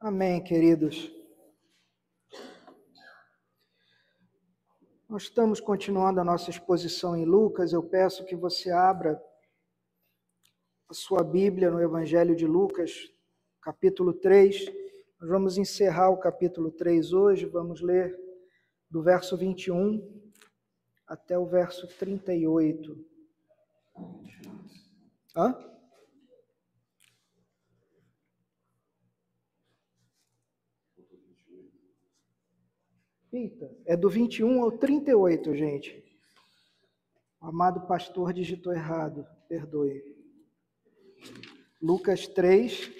Amém, queridos. Nós estamos continuando a nossa exposição em Lucas. Eu peço que você abra a sua Bíblia no Evangelho de Lucas, capítulo 3. Nós vamos encerrar o capítulo 3 hoje. Vamos ler do verso 21 até o verso 38. Hã? Eita, é do 21 ao 38, gente. O amado pastor digitou errado, perdoe. Lucas 3,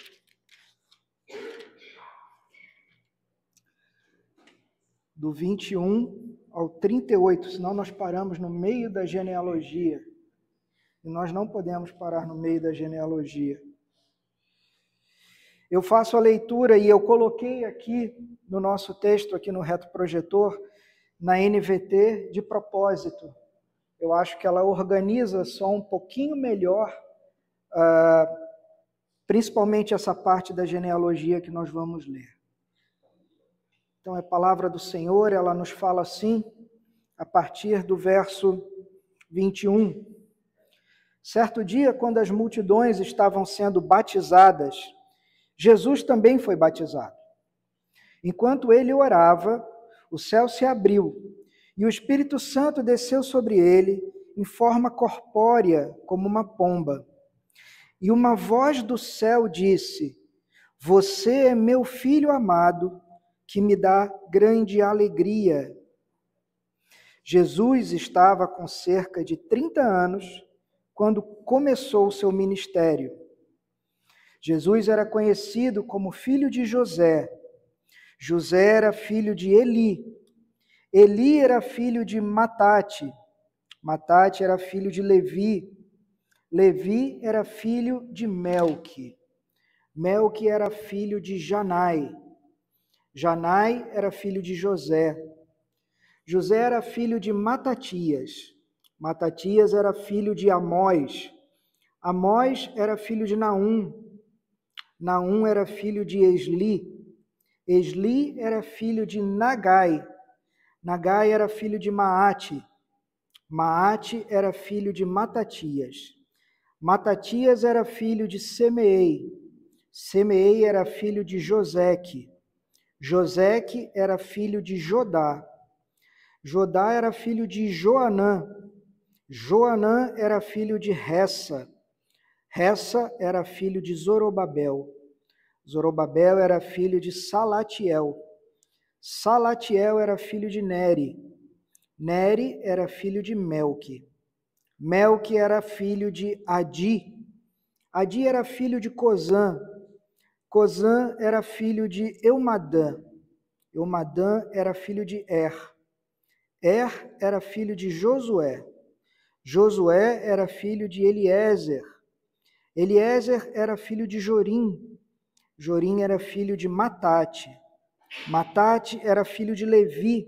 do 21 ao 38, senão nós paramos no meio da genealogia. E nós não podemos parar no meio da genealogia. Eu faço a leitura e eu coloquei aqui no nosso texto, aqui no retroprojetor, na NVT, de propósito. Eu acho que ela organiza só um pouquinho melhor, principalmente essa parte da genealogia que nós vamos ler. Então, é a palavra do Senhor, ela nos fala assim, a partir do verso 21. Certo dia, quando as multidões estavam sendo batizadas, Jesus também foi batizado. Enquanto ele orava, o céu se abriu e o Espírito Santo desceu sobre ele em forma corpórea, como uma pomba. E uma voz do céu disse: "Você é meu filho amado, que me dá grande alegria." Jesus estava com cerca de 30 anos quando começou o seu ministério. Jesus era conhecido como filho de José. José era filho de Eli. Eli era filho de Matate. Matate era filho de Levi. Levi era filho de Melque. Melque era filho de Janai. Janai era filho de José. José era filho de Matatias. Matatias era filho de Amós. Amós era filho de Naum. Naum era filho de Esli. Esli era filho de Nagai. Nagai era filho de Maate. Maate era filho de Matatias. Matatias era filho de Semeei. Semeei era filho de Joseque. Joseque era filho de Jodá. Jodá era filho de Joanã. Joanã era filho de Ressa. Ressa era filho de Zorobabel. Zorobabel era filho de Salatiel. Salatiel era filho de Neri. Neri era filho de Melque. Melque era filho de Adi. Adi era filho de Cozã. Cozã era filho de Eumadã. Eumadã era filho de Er. Er era filho de Josué. Josué era filho de Eliezer. Eliezer era filho de Jorim. Jorim era filho de Matate. Matate era filho de Levi.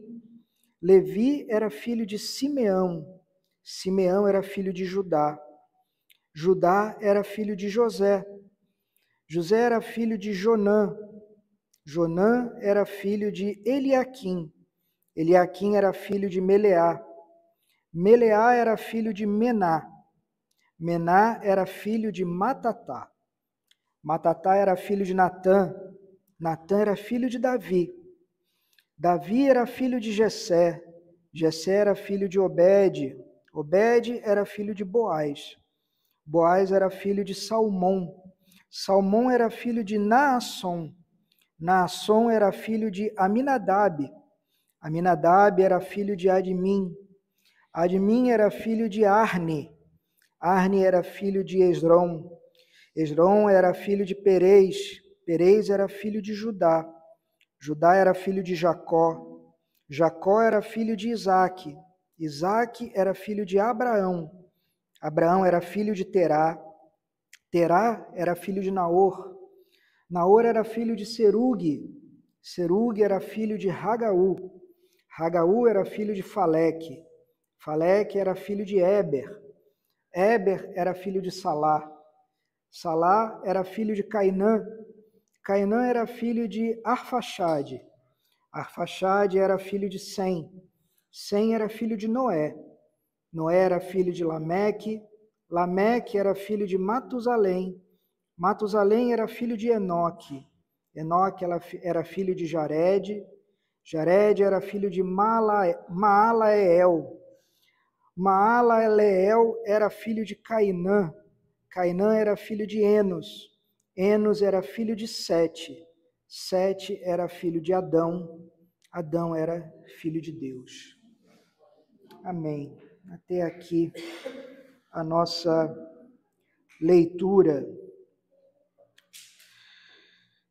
Levi era filho de Simeão. Simeão era filho de Judá. Judá era filho de José. José era filho de Jonã. Jonã era filho de Eliaquim. Eliaquim era filho de Meleá. Meleá era filho de Mená. Mená era filho de Matatá. Matatá era filho de Natã. Natã era filho de Davi. Davi era filho de Jessé. Jessé era filho de Obede. Obede era filho de Boaz. Boaz era filho de Salmão. Salmão era filho de Naasson. Naasson era filho de Aminadab. Aminadab era filho de Admim. Admim era filho de Arne. Arne era filho de Esrom. Esrom era filho de Perez. Perez era filho de Judá. Judá era filho de Jacó. Jacó era filho de Isaque. Isaque era filho de Abraão. Abraão era filho de Terá. Terá era filho de Naor. Naor era filho de Serugue. Serugue era filho de Ragaú. Ragaú era filho de Faleque. Faleque era filho de Éber. Éber era filho de Salá. Salá era filho de Cainã. Cainã era filho de Arfaxade. Arfaxade era filho de Sem. Sem era filho de Noé. Noé era filho de Lameque. Lameque era filho de Matusalém. Matusalém era filho de Enoque. Enoque era filho de Jared. Jared era filho de Maalael. Maalael era filho de Cainã. Cainã era filho de Enos. Enos era filho de Sete. Sete era filho de Adão. Adão era filho de Deus. Amém. Até aqui a nossa leitura.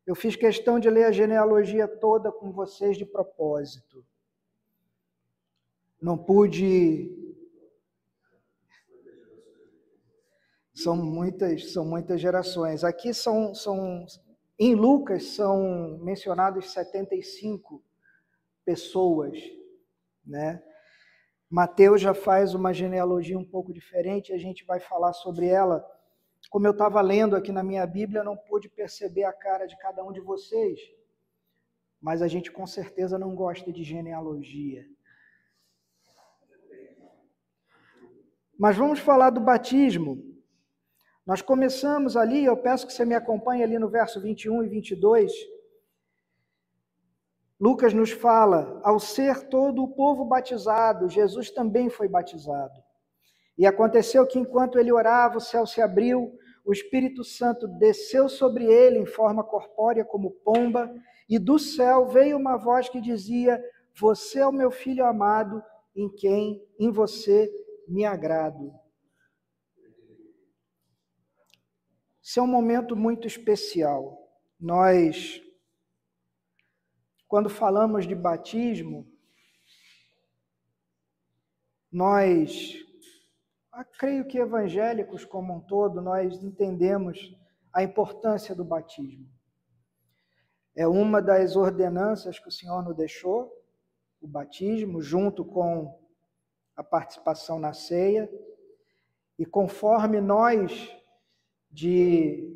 Eu fiz questão de ler a genealogia toda com vocês de propósito. Não pude. São muitas gerações. Aqui em Lucas são mencionados 75 pessoas, né? Mateus já faz uma genealogia um pouco diferente, a gente vai falar sobre ela. Como eu estava lendo aqui na minha Bíblia, não pude perceber a cara de cada um de vocês, mas a gente com certeza não gosta de genealogia. Mas vamos falar do batismo. Nós começamos ali, eu peço que você me acompanhe ali no verso 21 e 22. Lucas nos fala, ao ser todo o povo batizado, Jesus também foi batizado. E aconteceu que enquanto ele orava, o céu se abriu, o Espírito Santo desceu sobre ele em forma corpórea como pomba, e do céu veio uma voz que dizia, você é o meu filho amado, em você me agrado. Esse é um momento muito especial. Nós, quando falamos de batismo, creio que evangélicos como um todo, nós entendemos a importância do batismo. É uma das ordenanças que o Senhor nos deixou, o batismo, junto com a participação na ceia. E conforme nós, de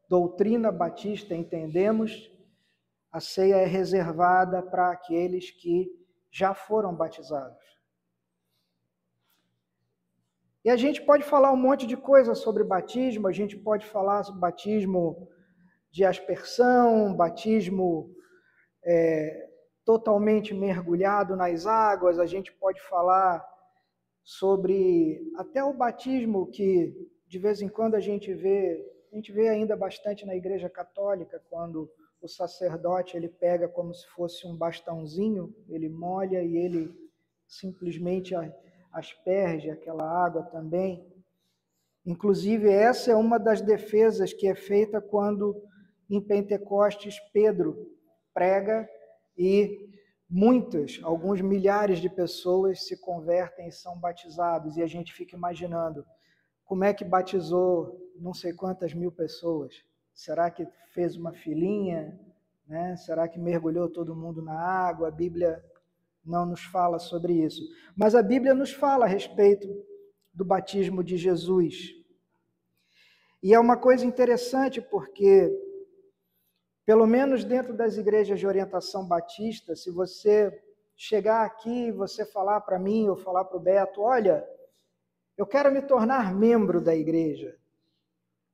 doutrina batista, entendemos, a ceia é reservada para aqueles que já foram batizados. E a gente pode falar um monte de coisa sobre batismo, a gente pode falar sobre batismo de aspersão, batismo totalmente mergulhado nas águas, a gente pode falar sobre até o batismo que de vez em quando a gente vê ainda bastante na Igreja Católica, quando o sacerdote ele pega como se fosse um bastãozinho, ele molha e ele simplesmente asperge aquela água também. Inclusive, essa é uma das defesas que é feita quando, em Pentecostes, Pedro prega e alguns milhares de pessoas se convertem e são batizados. E a gente fica imaginando, como é que batizou não sei quantas mil pessoas? Será que fez uma filinha? Né? Será que mergulhou todo mundo na água? A Bíblia não nos fala sobre isso. Mas a Bíblia nos fala a respeito do batismo de Jesus. E é uma coisa interessante porque, pelo menos dentro das igrejas de orientação batista, se você chegar aqui e você falar para mim ou falar para o Beto, olha, eu quero me tornar membro da igreja,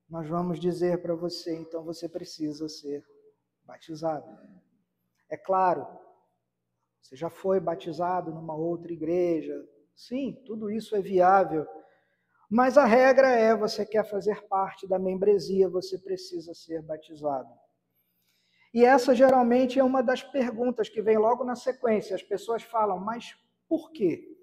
nós vamos dizer para você, então você precisa ser batizado. É claro, você já foi batizado numa outra igreja, sim, tudo isso é viável, mas a regra é, você quer fazer parte da membresia, você precisa ser batizado. E essa geralmente é uma das perguntas que vem logo na sequência. As pessoas falam, mas por quê?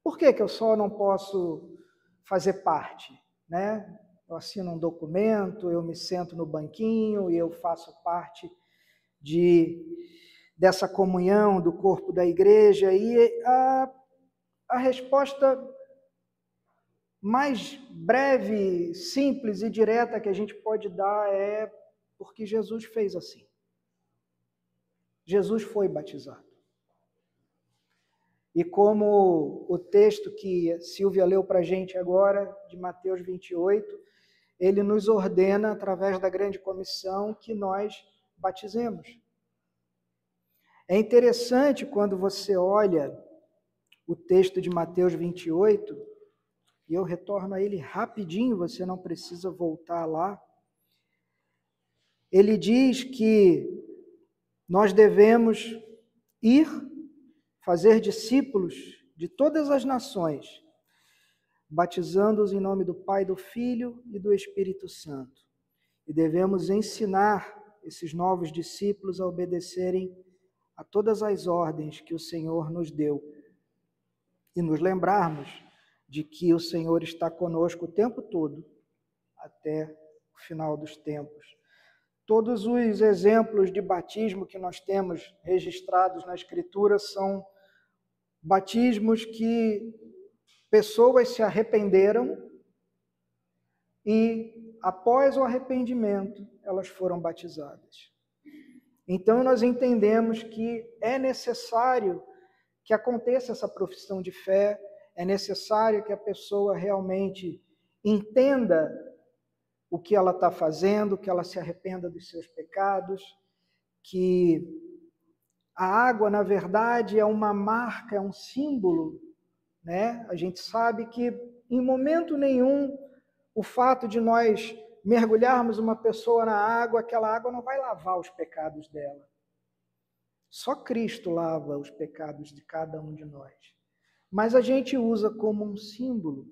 Por que eu só não posso fazer parte? Né? Eu assino um documento, eu me sento no banquinho e eu faço parte dessa comunhão do corpo da igreja. E a resposta mais breve, simples e direta que a gente pode dar é porque Jesus fez assim. Jesus foi batizado. E como o texto que Silvia leu para a gente agora, de Mateus 28, ele nos ordena, através da grande comissão, que nós batizemos. É interessante quando você olha o texto de Mateus 28, e eu retorno a ele rapidinho, você não precisa voltar lá. Ele diz que nós devemos ir fazer discípulos de todas as nações, batizando-os em nome do Pai, do Filho e do Espírito Santo. E devemos ensinar esses novos discípulos a obedecerem a todas as ordens que o Senhor nos deu. E nos lembrarmos de que o Senhor está conosco o tempo todo, até o final dos tempos. Todos os exemplos de batismo que nós temos registrados na Escritura são batismos que pessoas se arrependeram e, após o arrependimento, elas foram batizadas. Então, nós entendemos que é necessário que aconteça essa profissão de fé, é necessário que a pessoa realmente entenda o que ela está fazendo, que ela se arrependa dos seus pecados, que a água, na verdade, é uma marca, é um símbolo, né? A gente sabe que, em momento nenhum, o fato de nós mergulharmos uma pessoa na água, aquela água não vai lavar os pecados dela. Só Cristo lava os pecados de cada um de nós. Mas a gente usa como um símbolo.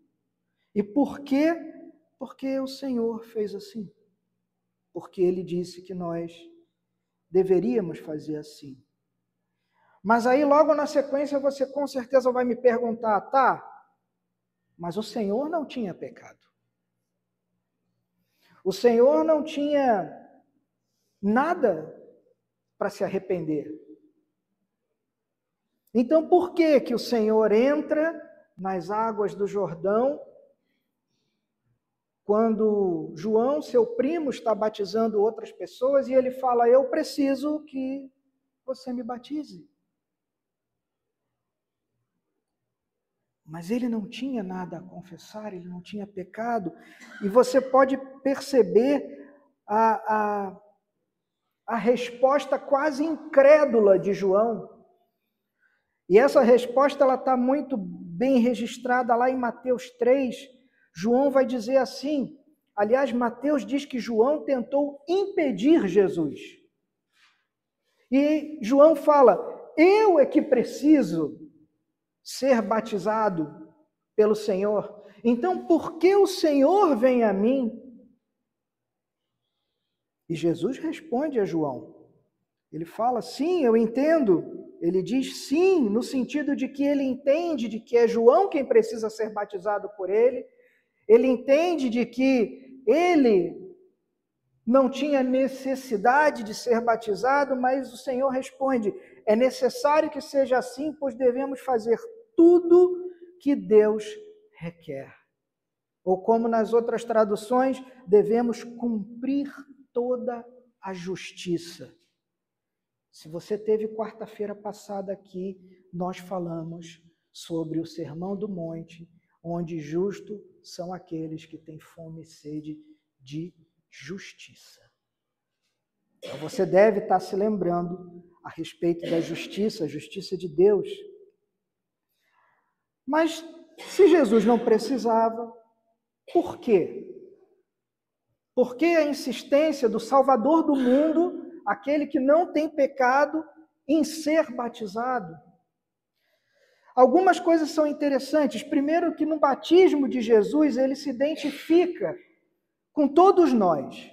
E por quê? Porque o Senhor fez assim. Porque Ele disse que nós deveríamos fazer assim. Mas aí, logo na sequência, você com certeza vai me perguntar, tá, mas o Senhor não tinha pecado. O Senhor não tinha nada para se arrepender. Então, por que que o Senhor entra nas águas do Jordão quando João, seu primo, está batizando outras pessoas e ele fala, eu preciso que você me batize? Mas ele não tinha nada a confessar, ele não tinha pecado. E você pode perceber a resposta quase incrédula de João. E essa resposta está muito bem registrada lá em Mateus 3. João vai dizer assim, aliás, Mateus diz que João tentou impedir Jesus. E João fala, eu é que preciso ser batizado pelo Senhor. Então, por que o Senhor vem a mim? E Jesus responde a João. Ele fala, sim, eu entendo. Ele diz sim, no sentido de que ele entende de que é João quem precisa ser batizado por ele. Ele entende de que ele não tinha necessidade de ser batizado, mas o Senhor responde, é necessário que seja assim, pois devemos fazer tudo que Deus requer. Ou como nas outras traduções, devemos cumprir toda a justiça. Se você teve quarta-feira passada aqui, nós falamos sobre o Sermão do Monte, onde justos são aqueles que têm fome e sede de justiça. Então você deve estar se lembrando a respeito da justiça, a justiça de Deus. Mas se Jesus não precisava, por quê? Por que a insistência do Salvador do mundo, aquele que não tem pecado, em ser batizado? Algumas coisas são interessantes. Primeiro, que no batismo de Jesus, ele se identifica com todos nós.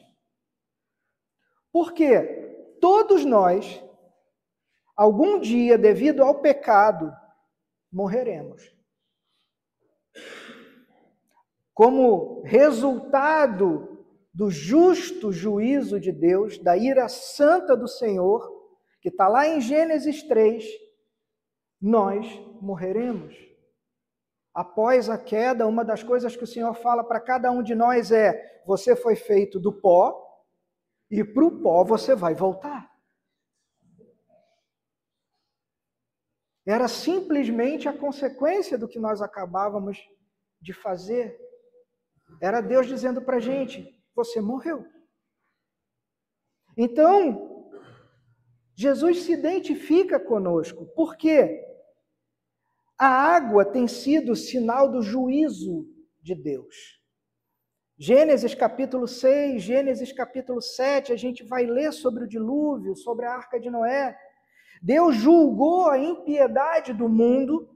Por quê? Todos nós, algum dia, devido ao pecado, morreremos. Como resultado do justo juízo de Deus, da ira santa do Senhor, que está lá em Gênesis 3, nós morreremos. Após a queda, uma das coisas que o Senhor fala para cada um de nós é, você foi feito do pó, e para o pó você vai voltar. Era simplesmente a consequência do que nós acabávamos de fazer. Era Deus dizendo para a gente: você morreu. Então, Jesus se identifica conosco. Por quê? A água tem sido sinal do juízo de Deus. Gênesis capítulo 6, Gênesis capítulo 7, a gente vai ler sobre o dilúvio, sobre a arca de Noé. Deus julgou a impiedade do mundo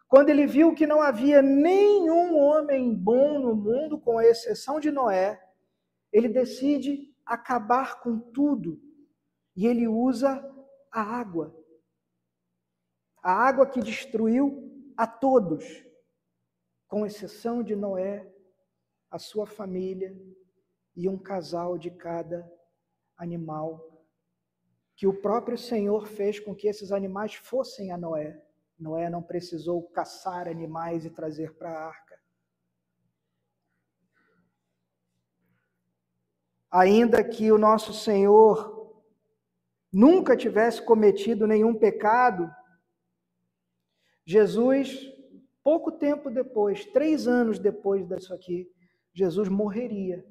quando ele viu que não havia nenhum homem bom no mundo, com exceção de Noé. Ele decide acabar com tudo e ele usa a água. A água que destruiu a todos, com exceção de Noé, a sua família e um casal de cada animal, que o próprio Senhor fez com que esses animais fossem a Noé. Noé não precisou caçar animais e trazer para a arca. Ainda que o nosso Senhor nunca tivesse cometido nenhum pecado, Jesus, pouco tempo depois, 3 anos depois disso aqui, Jesus morreria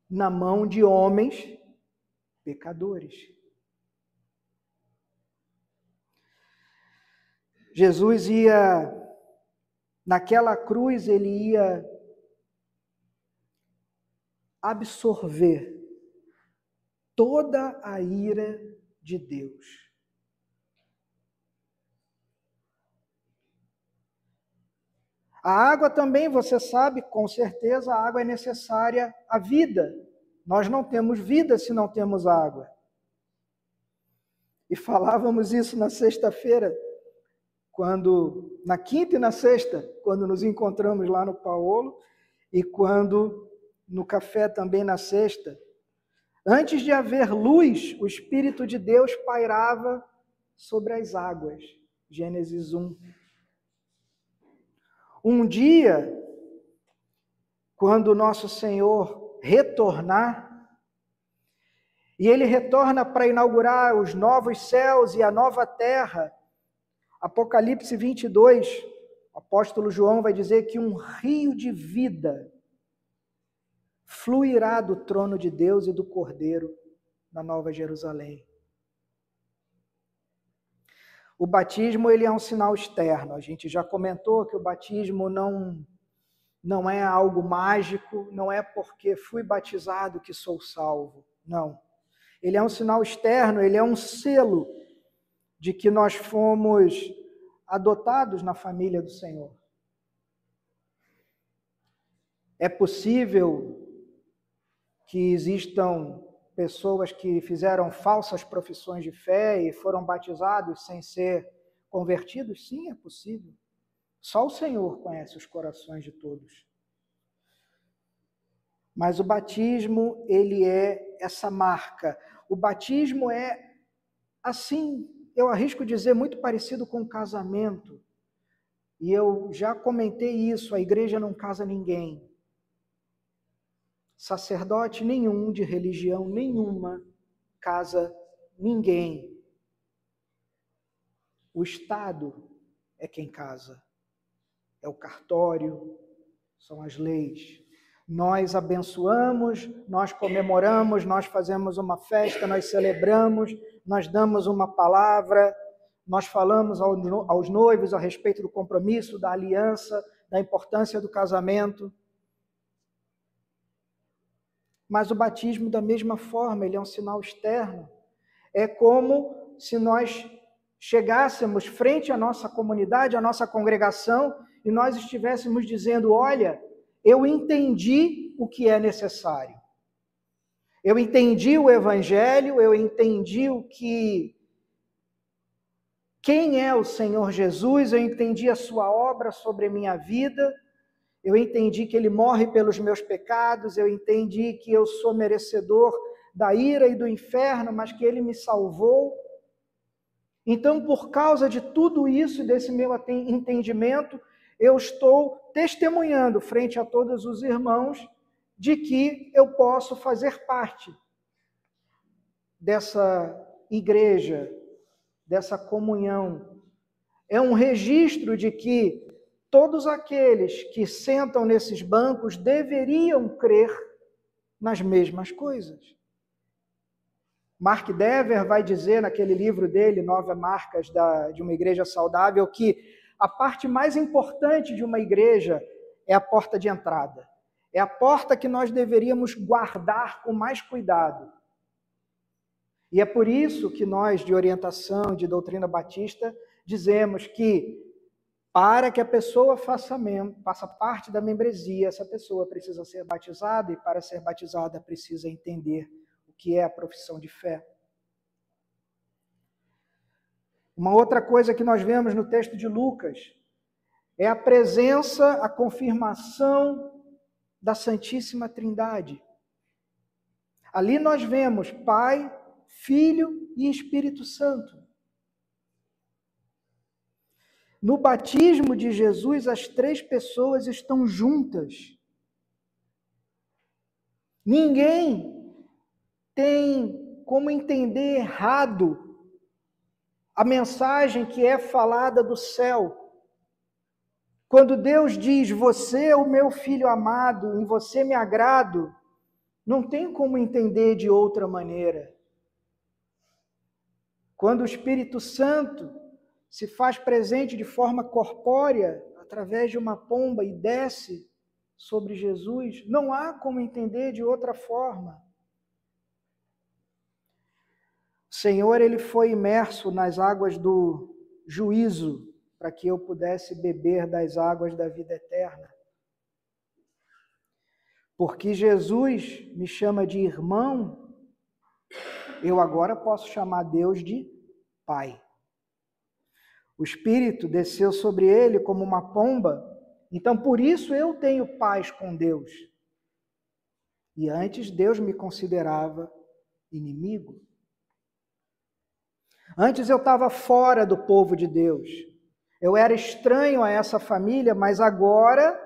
na mão de homens pecadores. Jesus ia, naquela cruz, ele ia absorver toda a ira de Deus. A água também, você sabe, com certeza, a água é necessária à vida. Nós não temos vida se não temos água. E falávamos isso na sexta-feira, na quinta e na sexta, quando nos encontramos lá no Paolo, e quando no café também na sexta. Antes de haver luz, o Espírito de Deus pairava sobre as águas. Gênesis 1. Um dia, quando o nosso Senhor retornar, e Ele retorna para inaugurar os novos céus e a nova terra, Apocalipse 22, o apóstolo João vai dizer que um rio de vida fluirá do trono de Deus e do Cordeiro na Nova Jerusalém. O batismo, ele é um sinal externo. A gente já comentou que o batismo não é algo mágico, não é porque fui batizado que sou salvo. Não. Ele é um sinal externo, ele é um selo de que nós fomos adotados na família do Senhor. É possível que existam pessoas que fizeram falsas profissões de fé e foram batizados sem ser convertidos? Sim, é possível. Só o Senhor conhece os corações de todos. Mas o batismo, ele é essa marca. O batismo é, assim, eu arrisco dizer, muito parecido com o casamento. E eu já comentei isso, a igreja não casa ninguém. Sacerdote nenhum, de religião nenhuma, casa ninguém. O Estado é quem casa. É o cartório, são as leis. Nós abençoamos, nós comemoramos, nós fazemos uma festa, nós celebramos, nós damos uma palavra, nós falamos aos noivos a respeito do compromisso, da aliança, da importância do casamento. Mas o batismo, da mesma forma, ele é um sinal externo. É como se nós chegássemos frente à nossa comunidade, à nossa congregação, e nós estivéssemos dizendo: olha, eu entendi o que é necessário. Eu entendi o Evangelho, eu entendi quem é o Senhor Jesus, eu entendi a sua obra sobre a minha vida, eu entendi que Ele morre pelos meus pecados, eu entendi que eu sou merecedor da ira e do inferno, mas que Ele me salvou. Então, por causa de tudo isso, desse meu entendimento, eu estou testemunhando frente a todos os irmãos de que eu posso fazer parte dessa igreja, dessa comunhão. É um registro de que todos aqueles que sentam nesses bancos deveriam crer nas mesmas coisas. Mark Dever vai dizer naquele livro dele, 9 Marcas de uma Igreja Saudável, que a parte mais importante de uma igreja é a porta de entrada. É a porta que nós deveríamos guardar com mais cuidado. E é por isso que nós, de orientação, de doutrina batista, dizemos que para que a pessoa faça parte da membresia, essa pessoa precisa ser batizada, e para ser batizada precisa entender o que é a profissão de fé. Uma outra coisa que nós vemos no texto de Lucas é a presença, a confirmação da Santíssima Trindade. Ali nós vemos Pai, Filho e Espírito Santo. No batismo de Jesus, as 3 pessoas estão juntas. Ninguém tem como entender errado a mensagem que é falada do céu. Quando Deus diz, você é o meu filho amado, em você me agrado, não tem como entender de outra maneira. Quando o Espírito Santo se faz presente de forma corpórea, através de uma pomba, e desce sobre Jesus, não há como entender de outra forma. O Senhor, ele foi imerso nas águas do juízo, para que eu pudesse beber das águas da vida eterna. Porque Jesus me chama de irmão, eu agora posso chamar Deus de Pai. O Espírito desceu sobre ele como uma pomba, então por isso eu tenho paz com Deus. E antes Deus me considerava inimigo. Antes eu estava fora do povo de Deus. Eu era estranho a essa família, mas agora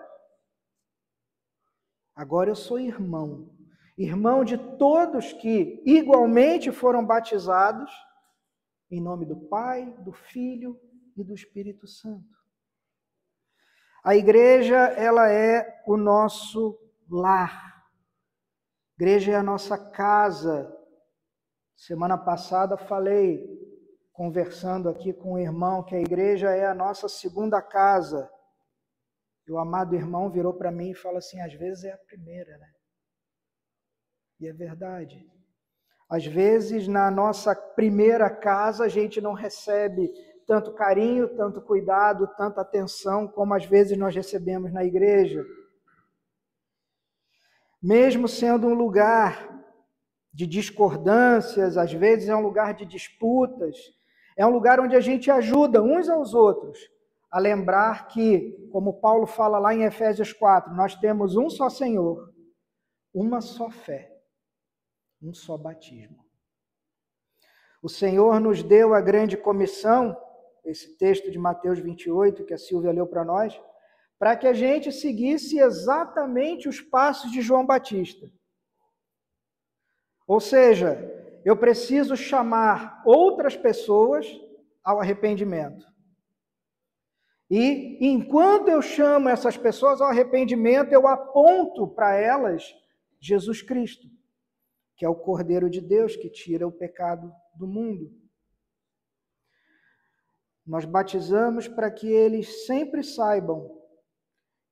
eu sou irmão. Irmão de todos que igualmente foram batizados em nome do Pai, do Filho e do Espírito Santo. A igreja, ela é o nosso lar. A igreja é a nossa casa. Semana passada falei, conversando aqui com o irmão, que a igreja é a nossa segunda casa. E o amado irmão virou para mim e falou assim, às vezes é a primeira, né? E é verdade. Às vezes, na nossa primeira casa, a gente não recebe tanto carinho, tanto cuidado, tanta atenção, como às vezes nós recebemos na igreja. Mesmo sendo um lugar de discordâncias, às vezes é um lugar de disputas, é um lugar onde a gente ajuda uns aos outros a lembrar que, como Paulo fala lá em Efésios 4, nós temos um só Senhor, uma só fé, um só batismo. O Senhor nos deu a grande comissão, esse texto de Mateus 28, que a Silvia leu para nós, para que a gente seguisse exatamente os passos de João Batista. Ou seja, eu preciso chamar outras pessoas ao arrependimento. E enquanto eu chamo essas pessoas ao arrependimento, eu aponto para elas Jesus Cristo, que é o Cordeiro de Deus que tira o pecado do mundo. Nós batizamos para que eles sempre saibam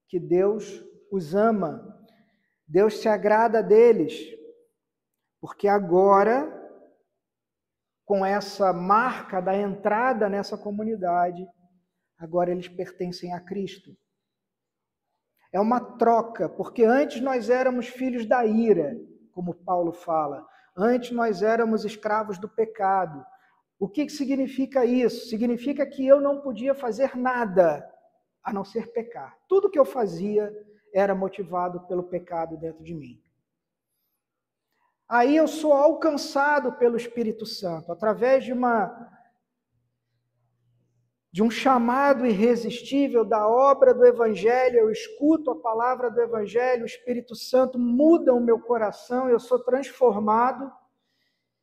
que Deus os ama, Deus se agrada deles, porque agora, com essa marca da entrada nessa comunidade, agora eles pertencem a Cristo. É uma troca, porque antes nós éramos filhos da ira, como Paulo fala. Antes nós éramos escravos do pecado. O que significa isso? Significa que eu não podia fazer nada a não ser pecar. Tudo que eu fazia era motivado pelo pecado dentro de mim. Aí eu sou alcançado pelo Espírito Santo, através de um chamado irresistível da obra do Evangelho. Eu escuto a palavra do Evangelho, o Espírito Santo muda o meu coração, eu sou transformado,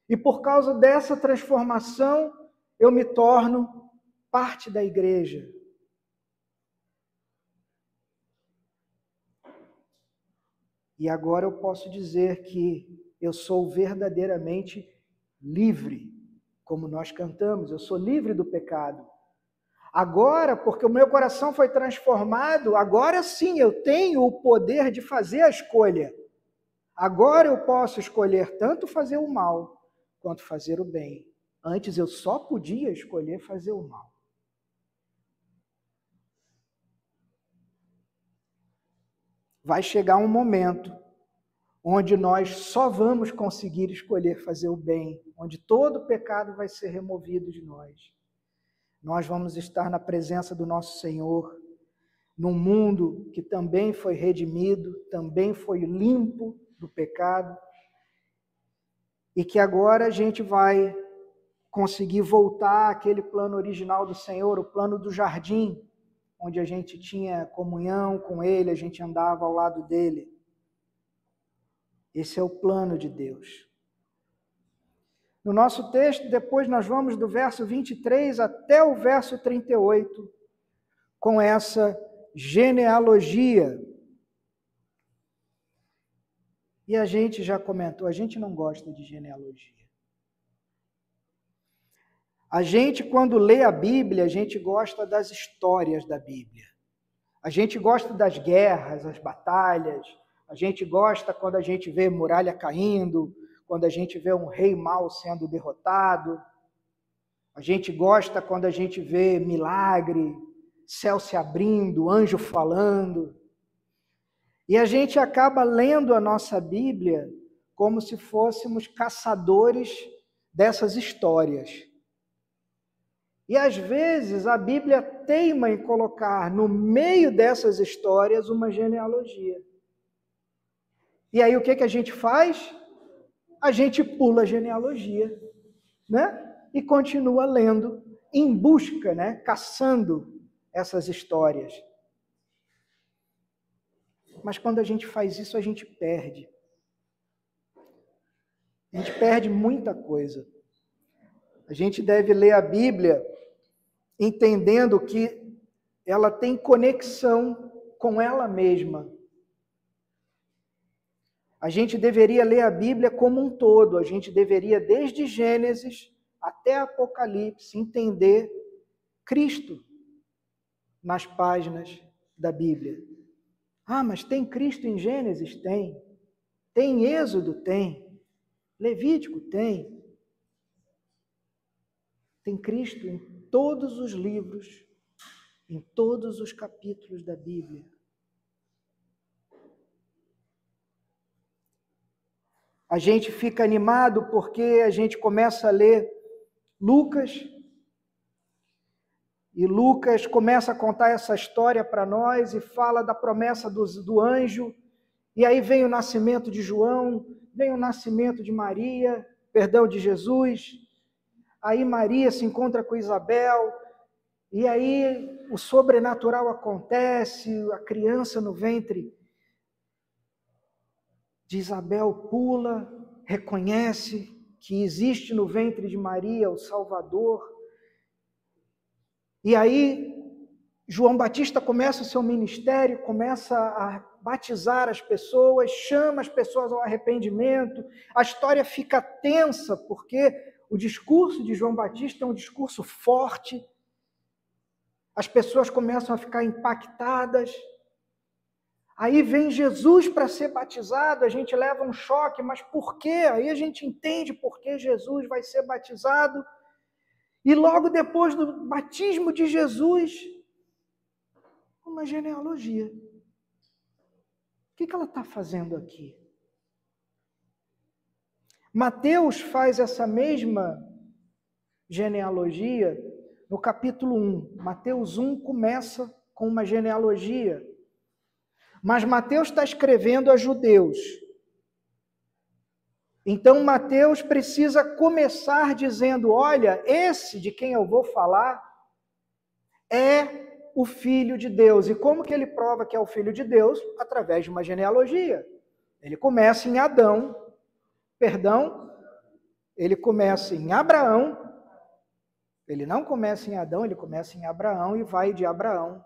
e por causa dessa transformação, eu me torno parte da igreja. E agora eu posso dizer que eu sou verdadeiramente livre, como nós cantamos, eu sou livre do pecado. Agora, porque o meu coração foi transformado, agora sim eu tenho o poder de fazer a escolha. Agora eu posso escolher tanto fazer o mal quanto fazer o bem. Antes eu só podia escolher fazer o mal. Vai chegar um momento onde nós só vamos conseguir escolher fazer o bem, onde todo o pecado vai ser removido de nós. Nós vamos estar na presença do nosso Senhor, num mundo que também foi redimido, também foi limpo do pecado, e que agora a gente vai conseguir voltar àquele plano original do Senhor, o plano do jardim, onde a gente tinha comunhão com Ele, a gente andava ao lado dEle. Esse é o plano de Deus. No nosso texto, depois nós vamos do verso 23 até o verso 38, com essa genealogia. E a gente já comentou, a gente não gosta de genealogia. A gente, quando lê a Bíblia, a gente gosta das histórias da Bíblia. A gente gosta das guerras, as batalhas. A gente gosta quando a gente vê muralha caindo, quando a gente vê um rei mau sendo derrotado. A gente gosta quando a gente vê milagre, céu se abrindo, anjo falando. E a gente acaba lendo a nossa Bíblia como se fôssemos caçadores dessas histórias. E às vezes a Bíblia teima em colocar no meio dessas histórias uma genealogia. E aí o que a gente faz? A gente pula a genealogia, né? E continua lendo em busca, né? Caçando essas histórias. Mas quando a gente faz isso, a gente perde. A gente perde muita coisa. A gente deve ler a Bíblia entendendo que ela tem conexão com ela mesma. A gente deveria ler a Bíblia como um todo. A gente deveria, desde Gênesis até Apocalipse, entender Cristo nas páginas da Bíblia. Ah, mas tem Cristo em Gênesis? Tem. Tem Êxodo? Tem. Levítico? Tem. Tem Cristo em todos os livros, em todos os capítulos da Bíblia. A gente fica animado porque a gente começa a ler Lucas, e Lucas começa a contar essa história para nós e fala da promessa do anjo, e aí vem o nascimento de João, vem o nascimento de Maria, de Jesus. Aí Maria se encontra com Isabel, e aí o sobrenatural acontece, a criança no ventre de Isabel pula, reconhece que existe no ventre de Maria o Salvador. E aí João Batista começa o seu ministério, começa a batizar as pessoas, chama as pessoas ao arrependimento. A história fica tensa, porque o discurso de João Batista é um discurso forte. As pessoas começam a ficar impactadas. Aí vem Jesus para ser batizado, a gente leva um choque, mas por quê? Aí a gente entende por que Jesus vai ser batizado. E logo depois do batismo de Jesus, uma genealogia. O que ela está fazendo aqui? Mateus faz essa mesma genealogia no capítulo 1. Mateus 1 começa com uma genealogia. Mas Mateus está escrevendo a judeus. Então Mateus precisa começar dizendo, olha, esse de quem eu vou falar é o Filho de Deus. E como que ele prova que é o Filho de Deus? Através de uma genealogia. Ele começa em ele começa em Abraão. Ele não começa em Adão, ele começa em Abraão e vai de Abraão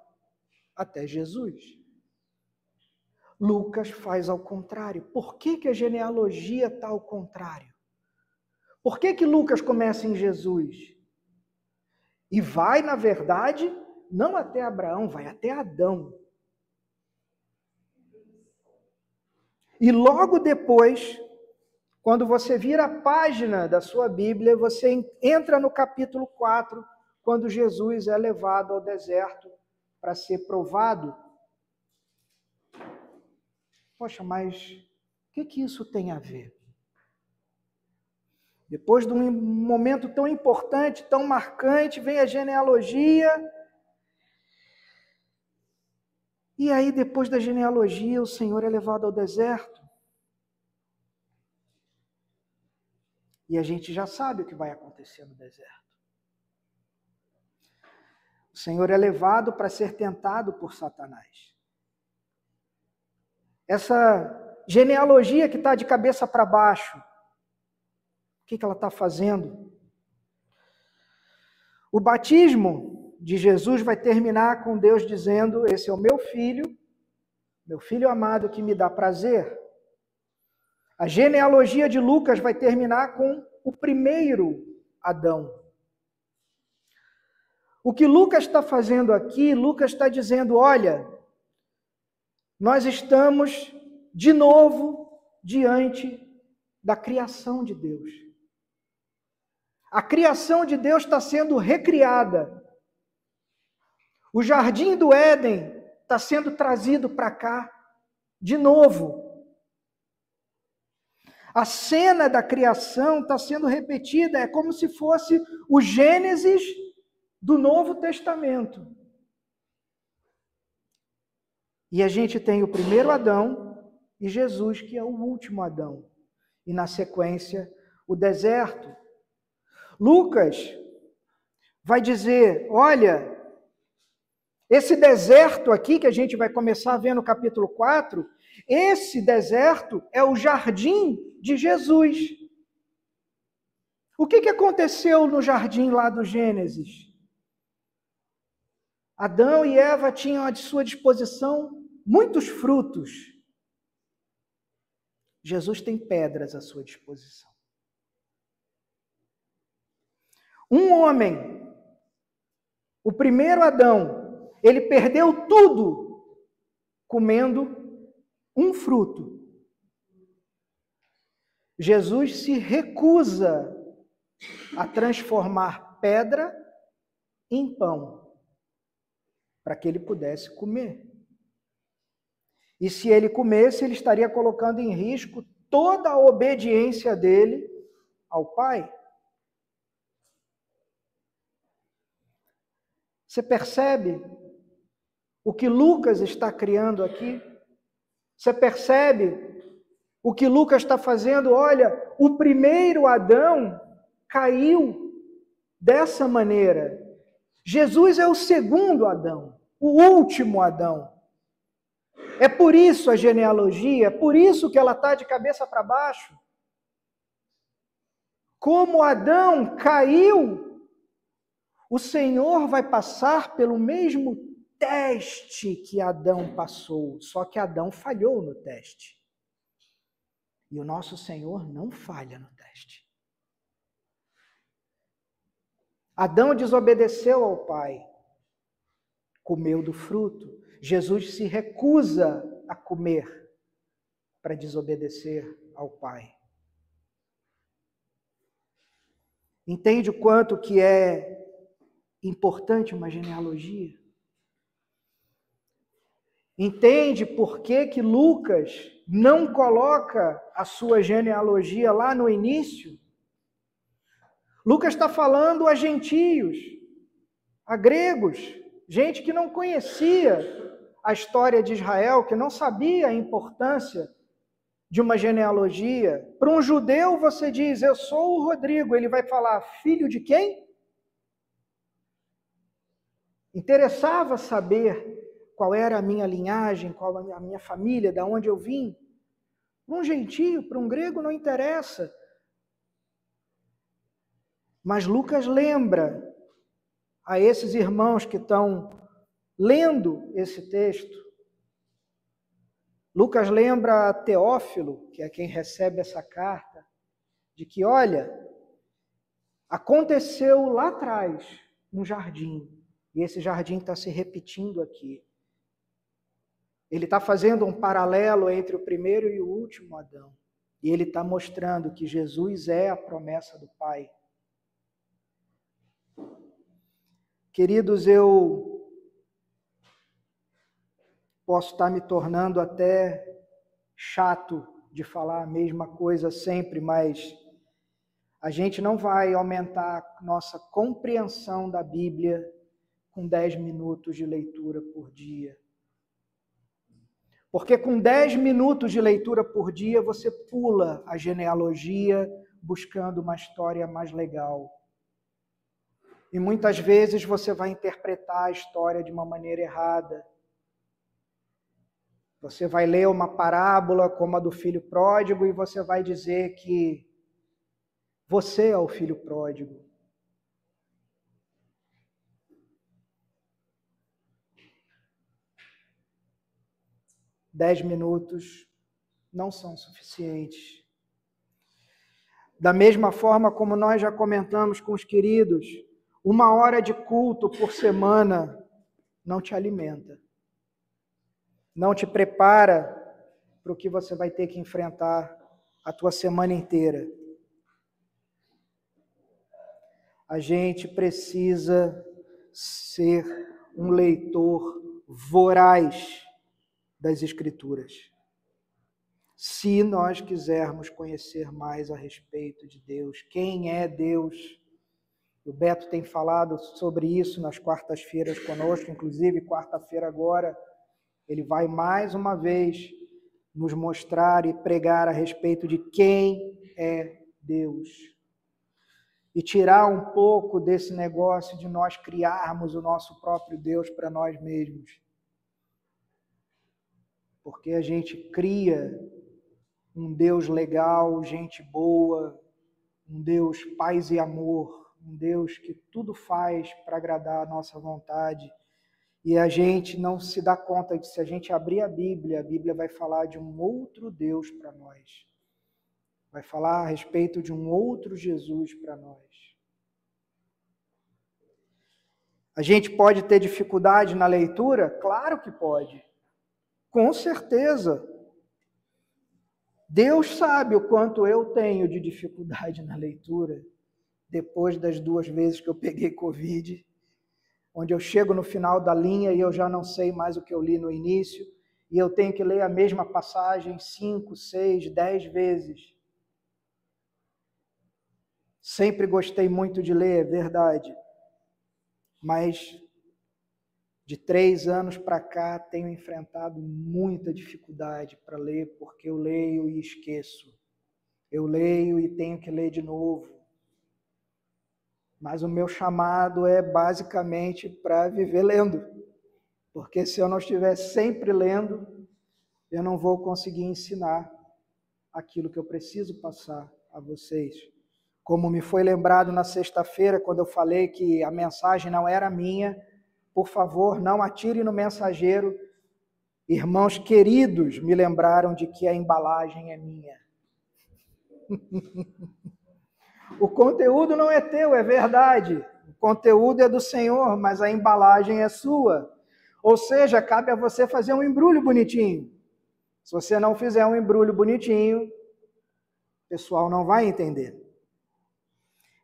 até Jesus. Lucas faz ao contrário. Por que a genealogia está ao contrário? Por que Lucas começa em Jesus? E vai, na verdade, não até Abraão, vai até Adão. E logo depois, quando você vira a página da sua Bíblia, você entra no capítulo 4, quando Jesus é levado ao deserto para ser provado. Poxa, mas o que isso tem a ver? Depois de um momento tão importante, tão marcante, vem a genealogia. E aí, depois da genealogia, o Senhor é levado ao deserto. E a gente já sabe o que vai acontecer no deserto. O Senhor é levado para ser tentado por Satanás. Essa genealogia que está de cabeça para baixo, o que ela está fazendo? O batismo de Jesus vai terminar com Deus dizendo: esse é o meu filho amado que me dá prazer. A genealogia de Lucas vai terminar com o primeiro Adão. O que Lucas está fazendo aqui, Lucas está dizendo: olha, nós estamos de novo diante da criação de Deus. A criação de Deus está sendo recriada. O jardim do Éden está sendo trazido para cá de novo. A cena da criação está sendo repetida, é como se fosse o Gênesis do Novo Testamento. E a gente tem o primeiro Adão e Jesus, que é o último Adão. E na sequência, o deserto. Lucas vai dizer: olha, esse deserto aqui que a gente vai começar a ver no capítulo 4, esse deserto é o jardim de Jesus. O que aconteceu no jardim lá do Gênesis? Adão e Eva tinham à sua disposição muitos frutos. Jesus tem pedras à sua disposição. Um homem, o primeiro Adão, ele perdeu tudo comendo um fruto. Jesus se recusa a transformar pedra em pão, para que ele pudesse comer. E se ele comesse, ele estaria colocando em risco toda a obediência dele ao Pai. Você percebe o que Lucas está criando aqui? Você percebe o que Lucas está fazendo? Olha, o primeiro Adão caiu dessa maneira. Jesus é o segundo Adão, o último Adão. É por isso a genealogia, é por isso que ela está de cabeça para baixo. Como Adão caiu, o Senhor vai passar pelo mesmo teste que Adão passou, só que Adão falhou no teste. E o nosso Senhor não falha no teste. Adão desobedeceu ao Pai, comeu do fruto. Jesus se recusa a comer para desobedecer ao Pai. Entende o quanto que é importante uma genealogia? Entende por que Lucas não coloca a sua genealogia lá no início? Lucas está falando a gentios, a gregos, gente que não conhecia a história de Israel, que não sabia a importância de uma genealogia. Para um judeu você diz: eu sou o Rodrigo, ele vai falar: filho de quem? Interessava saber qual era a minha linhagem, qual a minha família, de onde eu vim. Para um gentio, para um grego não interessa. Mas Lucas lembra a esses irmãos que estão lendo esse texto Lucas lembra a Teófilo, que é quem recebe essa carta, de que, olha, aconteceu lá atrás, um jardim, e esse jardim está se repetindo aqui. Ele está fazendo um paralelo entre o primeiro e o último Adão. E ele está mostrando que Jesus é a promessa do Pai. Queridos, eu posso estar me tornando até chato de falar a mesma coisa sempre, mas a gente não vai aumentar nossa compreensão da Bíblia com 10 minutos de leitura por dia. Porque com 10 minutos de leitura por dia, você pula a genealogia buscando uma história mais legal. E muitas vezes você vai interpretar a história de uma maneira errada. Você vai ler uma parábola como a do filho pródigo e você vai dizer que você é o filho pródigo. Dez minutos não são suficientes. Da mesma forma como nós já comentamos com os queridos, 1 hora de culto por semana não te alimenta. Não te prepara para o que você vai ter que enfrentar a tua semana inteira. A gente precisa ser um leitor voraz das Escrituras. Se nós quisermos conhecer mais a respeito de Deus, quem é Deus? O Beto tem falado sobre isso nas quartas-feiras conosco, inclusive quarta-feira agora, ele vai mais uma vez nos mostrar e pregar a respeito de quem é Deus. E tirar um pouco desse negócio de nós criarmos o nosso próprio Deus para nós mesmos. Porque a gente cria um Deus legal, gente boa, um Deus paz e amor, um Deus que tudo faz para agradar a nossa vontade. E a gente não se dá conta de que se a gente abrir a Bíblia vai falar de um outro Deus para nós. Vai falar a respeito de um outro Jesus para nós. A gente pode ter dificuldade na leitura? Claro que pode. Com certeza. Deus sabe o quanto eu tenho de dificuldade na leitura, depois das 2 vezes que eu peguei Covid, onde eu chego no final da linha e eu já não sei mais o que eu li no início, e eu tenho que ler a mesma passagem 5, 6, 10 vezes. Sempre gostei muito de ler, é verdade. Mas de 3 anos para cá tenho enfrentado muita dificuldade para ler, porque eu leio e esqueço. Eu leio e tenho que ler de novo. Mas o meu chamado é basicamente para viver lendo. Porque se eu não estiver sempre lendo, eu não vou conseguir ensinar aquilo que eu preciso passar a vocês. Como me foi lembrado na sexta-feira, quando eu falei que a mensagem não era minha, por favor, não atire no mensageiro. Irmãos queridos me lembraram de que a embalagem é minha. O conteúdo não é teu, é verdade. O conteúdo é do Senhor, mas a embalagem é sua. Ou seja, cabe a você fazer um embrulho bonitinho. Se você não fizer um embrulho bonitinho, o pessoal não vai entender.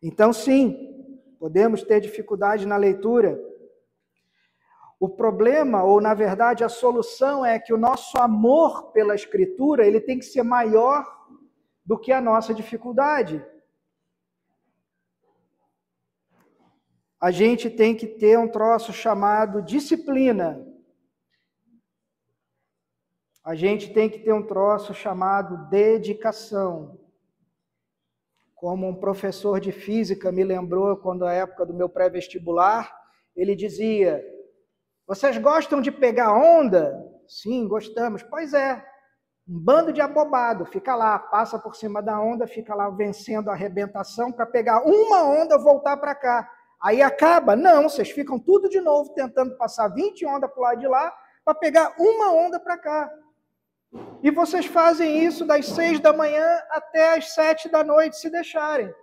Então, sim, podemos ter dificuldade na leitura. O problema, ou na verdade a solução, é que o nosso amor pela Escritura, ele tem que ser maior do que a nossa dificuldade. A gente tem que ter um troço chamado disciplina. A gente tem que ter um troço chamado dedicação. Como um professor de física me lembrou quando a época do meu pré-vestibular, ele dizia: vocês gostam de pegar onda? Sim, gostamos. Pois é, um bando de abobado, fica lá, passa por cima da onda, fica lá vencendo a arrebentação para pegar uma onda e voltar para cá. Aí acaba? Não, vocês ficam tudo de novo tentando passar 20 ondas para o lado de lá para pegar uma onda para cá. E vocês fazem isso das 6 da manhã até as 7 da noite, se deixarem.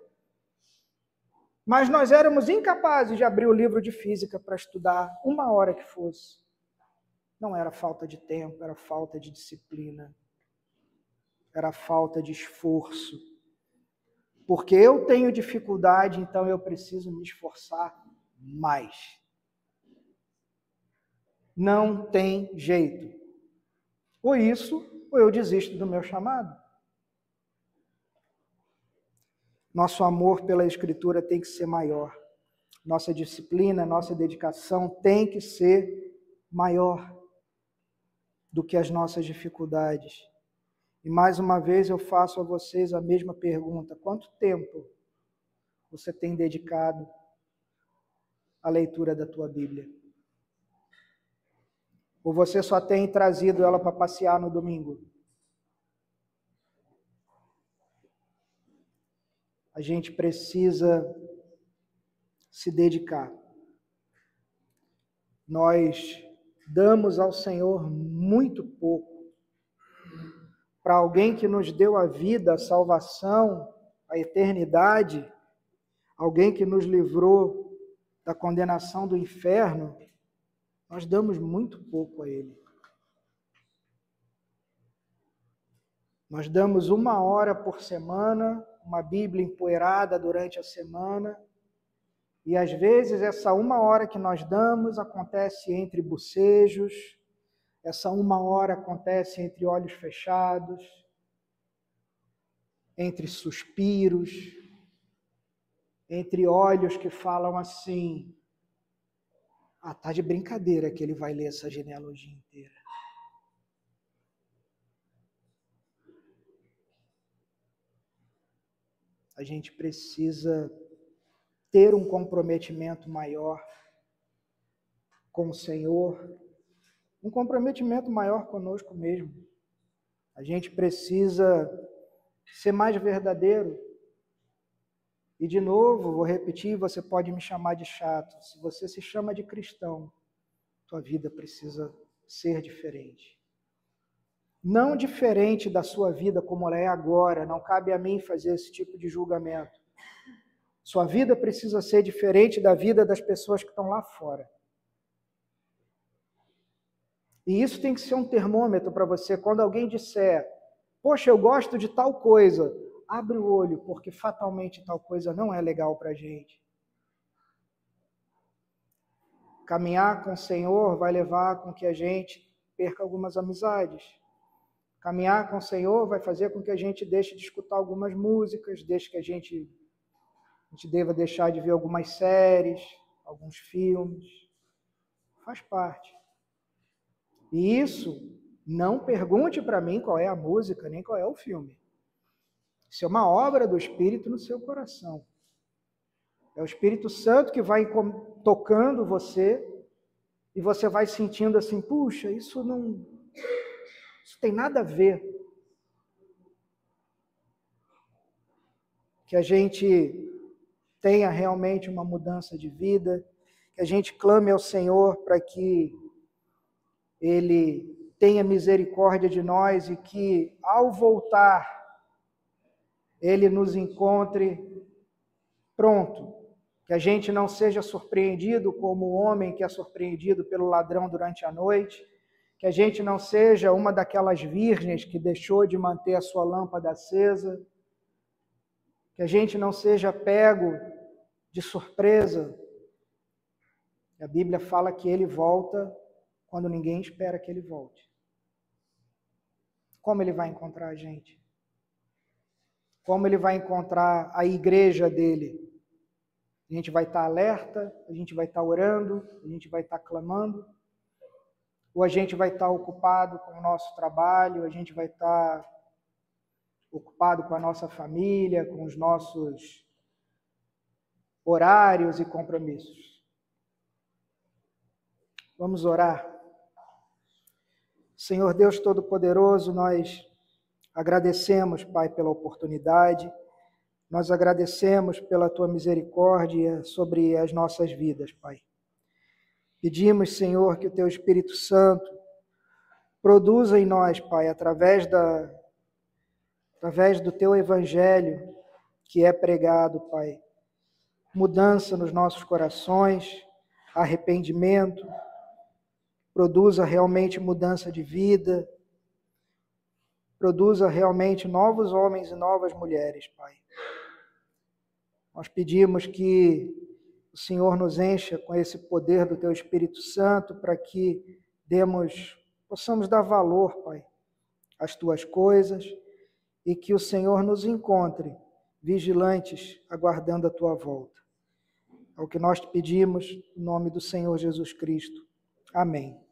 Mas nós éramos incapazes de abrir o livro de física para estudar uma hora que fosse. Não era falta de tempo, era falta de disciplina. Era falta de esforço. Porque eu tenho dificuldade, então eu preciso me esforçar mais. Não tem jeito. Ou isso, ou eu desisto do meu chamado. Nosso amor pela Escritura tem que ser maior. Nossa disciplina, nossa dedicação tem que ser maior do que as nossas dificuldades. E mais uma vez eu faço a vocês a mesma pergunta: quanto tempo você tem dedicado à leitura da tua Bíblia? Ou você só tem trazido ela para passear no domingo? A gente precisa se dedicar. Nós damos ao Senhor muito pouco. Para alguém que nos deu a vida, a salvação, a eternidade, alguém que nos livrou da condenação do inferno, nós damos muito pouco a Ele. Nós damos 1 hora por semana, uma Bíblia empoeirada durante a semana, e às vezes essa 1 hora que nós damos acontece entre bocejos, essa 1 hora acontece entre olhos fechados, entre suspiros, entre olhos que falam assim: ah, tá de brincadeira que ele vai ler essa genealogia inteira. A gente precisa ter um comprometimento maior com o Senhor, um comprometimento maior conosco mesmo. A gente precisa ser mais verdadeiro. E de novo, vou repetir, você pode me chamar de chato. Se você se chama de cristão, tua vida precisa ser diferente. Não diferente da sua vida como ela é agora, não cabe a mim fazer esse tipo de julgamento. Sua vida precisa ser diferente da vida das pessoas que estão lá fora. E isso tem que ser um termômetro para você. Quando alguém disser: poxa, eu gosto de tal coisa, abre o olho, porque fatalmente tal coisa não é legal para a gente. Caminhar com o Senhor vai levar com que a gente perca algumas amizades. Caminhar com o Senhor vai fazer com que a gente deixe de escutar algumas músicas, deixe que a gente deva deixar de ver algumas séries, alguns filmes. Faz parte. E isso, não pergunte para mim qual é a música, nem qual é o filme. Isso é uma obra do Espírito no seu coração. É o Espírito Santo que vai tocando você e você vai sentindo assim: puxa, isso tem nada a ver. Que a gente tenha realmente uma mudança de vida, que a gente clame ao Senhor para que Ele tenha misericórdia de nós e que, ao voltar, Ele nos encontre pronto. Que a gente não seja surpreendido como o homem que é surpreendido pelo ladrão durante a noite, que a gente não seja uma daquelas virgens que deixou de manter a sua lâmpada acesa, que a gente não seja pego de surpresa. A Bíblia fala que Ele volta quando ninguém espera que Ele volte. Como Ele vai encontrar a gente? Como Ele vai encontrar a igreja dEle? A gente vai estar alerta, a gente vai estar orando, a gente vai estar clamando, ou a gente vai estar ocupado com o nosso trabalho, a gente vai estar ocupado com a nossa família, com os nossos horários e compromissos. Vamos orar. Senhor Deus Todo-Poderoso, nós agradecemos, Pai, pela oportunidade, nós agradecemos pela Tua misericórdia sobre as nossas vidas, Pai. Pedimos, Senhor, que o Teu Espírito Santo Produza em nós, Pai, através do Teu Evangelho que é pregado, Pai, mudança nos nossos corações, arrependimento, produza realmente mudança de vida, produza realmente novos homens e novas mulheres, Pai. Nós pedimos que o Senhor nos encha com esse poder do Teu Espírito Santo para que possamos dar valor, Pai, às Tuas coisas e que o Senhor nos encontre vigilantes, aguardando a Tua volta. É o que nós te pedimos, em nome do Senhor Jesus Cristo. Amém.